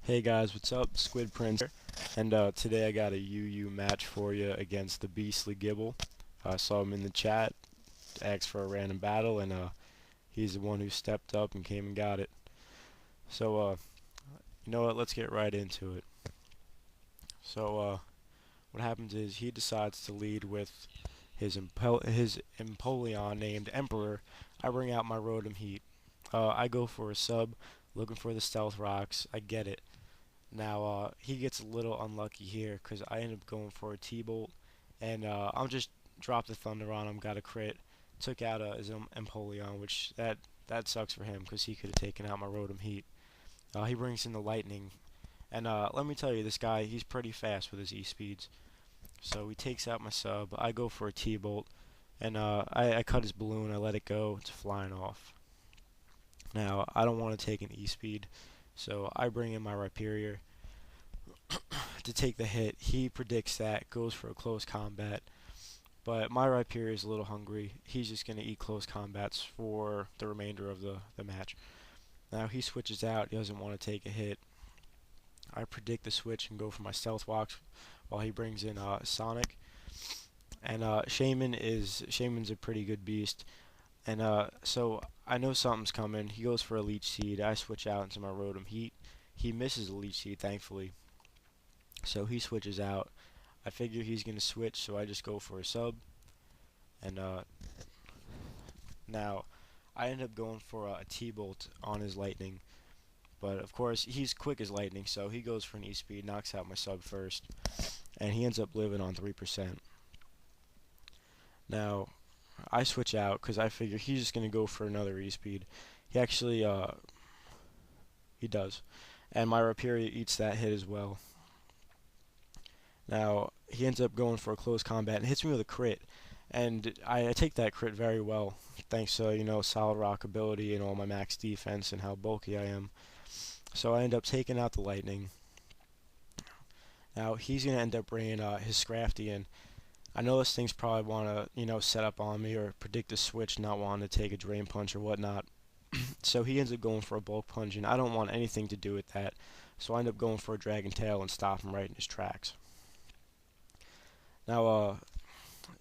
Hey guys, what's up? Squid Prince here. And today I got a UU match for you against the BeastlyGible. I saw him in the chat, asked for a random battle, and he's the one who stepped up and came and got it. So, you know what? Let's get right into it. So, what happens is he decides to lead with his Empoleon named Emperor. I bring out my Rotom Heat. I go for a sub, looking for the Stealth Rocks. I get it. Now, he gets a little unlucky here because I end up going for a T-Bolt, and I'm just dropped the Thunder on him, got a crit, took out his Empoleon, which that sucks for him because he could have taken out my Rotom Heat. He brings in the Lightning, and let me tell you, this guy, he's pretty fast with his E-speeds. So he takes out my sub, I go for a T-Bolt, and I cut his balloon, I let it go, it's flying off. Now, I don't want to take an E-speed, so I bring in my Rhyperior to take the hit. He predicts that, goes for a close combat. But my Rhyperior is a little hungry. He's just going to eat close combats for the remainder of the match. Now he switches out. He doesn't want to take a hit. I predict the switch and go for my Stealth Walks while he brings in Sonic. And Shaman's a pretty good beast. And so I know something's coming. He goes for a Leech Seed. I switch out into my Rotom Heat. He misses a Leech Seed, thankfully. So he switches out. I figure he's going to switch, so I just go for a sub. And now I end up going for a T-Bolt on his Lightning. But of course, he's quick as lightning, so he goes for an E-Speed, knocks out my sub first. And he ends up living on 3%. Now, I switch out because I figure he's just going to go for another E-Speed. He actually, he does. And my Rhyperior eats that hit as well. Now, he ends up going for a close combat and hits me with a crit. And I take that crit very well, thanks to, solid rock ability and all my max defense and how bulky I am. So I end up taking out the Lightning. Now, he's going to end up bringing his Scrafty in. I know this thing's probably want to, set up on me or predict a switch, not wanting to take a Drain Punch or whatnot. So he ends up going for a Bulk Punch, and I don't want anything to do with that. So I end up going for a Dragon Tail and stop him right in his tracks. Now,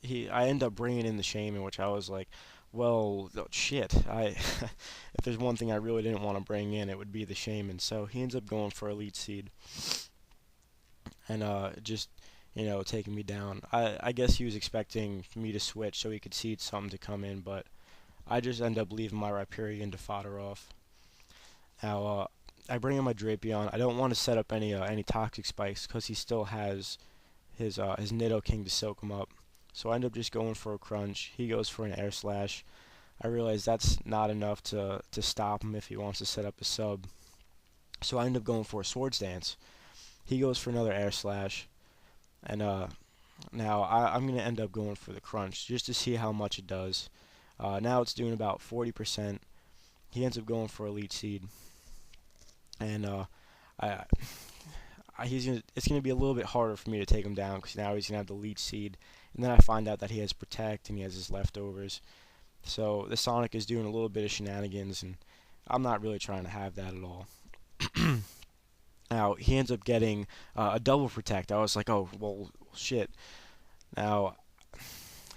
I end up bringing in the Shaman, which I was like, well, shit. If there's one thing I really didn't want to bring in, it would be the Shaman. So he ends up going for a Leech Seed, and just taking me down. I guess he was expecting me to switch so he could seed something to come in, but I just end up leaving my Rhyperior to fodder off. Now, I bring in my Drapion. I don't want to set up any Toxic Spikes because he still has his Nidoking to soak him up. So I end up just going for a Crunch. He goes for an Air Slash. I realize that's not enough to stop him if he wants to set up a sub. So I end up going for a Swords Dance. He goes for another Air Slash. And now I'm going to end up going for the Crunch just to see how much it does. Now it's doing about 40%. He ends up going for a Leech Seed. And it's going to be a little bit harder for me to take him down because now he's going to have the Leech Seed. And then I find out that he has Protect and he has his leftovers. So the Sonic is doing a little bit of shenanigans, and I'm not really trying to have that at all. Now, he ends up getting a double Protect. I was like, oh, well, shit. Now,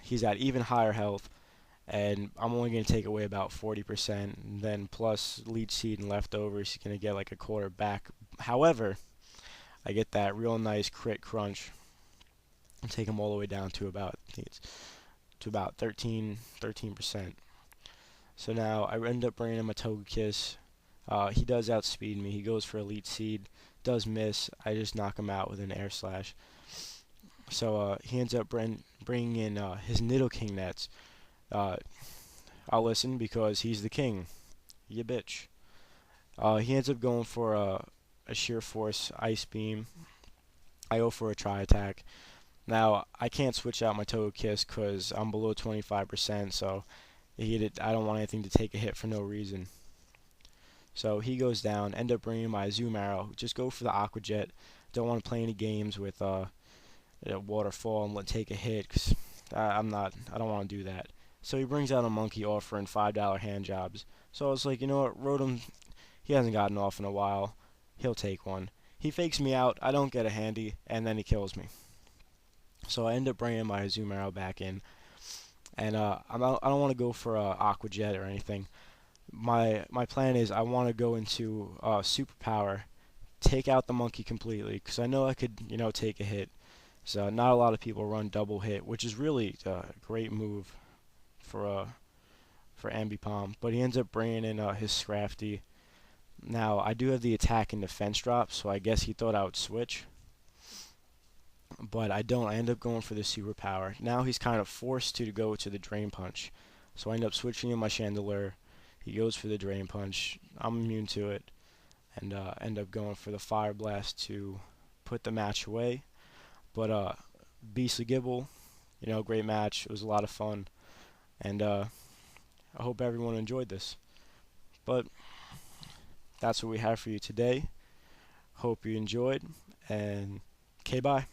he's at even higher health, and I'm only going to take away about 40%. And then plus Leech Seed and leftovers, he's going to get like a quarter back. However, I get that real nice crit crunch and take him all the way down to about, I think it's to about 13%. So now I end up bringing him a Togekiss. He does outspeed me. He goes for a Leech Seed. Does miss. I just knock him out with an Air Slash. So he ends up bringing in his Nidoking nets. I'll listen because he's the king. Ya bitch. He ends up going for a Sheer Force Ice Beam. I go for a Tri Attack. Now, I can't switch out my Togekiss because I'm below 25%, so I don't want anything to take a hit for no reason. So he goes down, end up bringing my Zoom Arrow. Just go for the Aqua Jet. Don't want to play any games with Waterfall and take a hit because I don't want to do that. So he brings out a Monkey offering $5 hand jobs. So I was like, you know what, Rotom, he hasn't gotten off in a while. he'll take one. He fakes me out, I don't get a handy, and then he kills me. So I end up bringing my Azumarill back in, and I don't want to go for Aqua Jet or anything. My plan is I want to go into Superpower, take out the monkey completely, because I know I could, take a hit. So not a lot of people run double hit, which is really a great move for Ambipom. But he ends up bringing in his Scrafty. Now I do have the attack and defense drop, so I guess he thought I would switch, but I don't. I end up going for the superpower. Now he's kind of forced to go to the Drain Punch, so I end up switching in my Chandelure. He goes for the Drain Punch. I'm immune to it, and end up going for the Fire Blast to put the match away. But BeastlyGible, great match. It was a lot of fun, and I hope everyone enjoyed this. But that's what we have for you today. Hope you enjoyed, and okay, bye.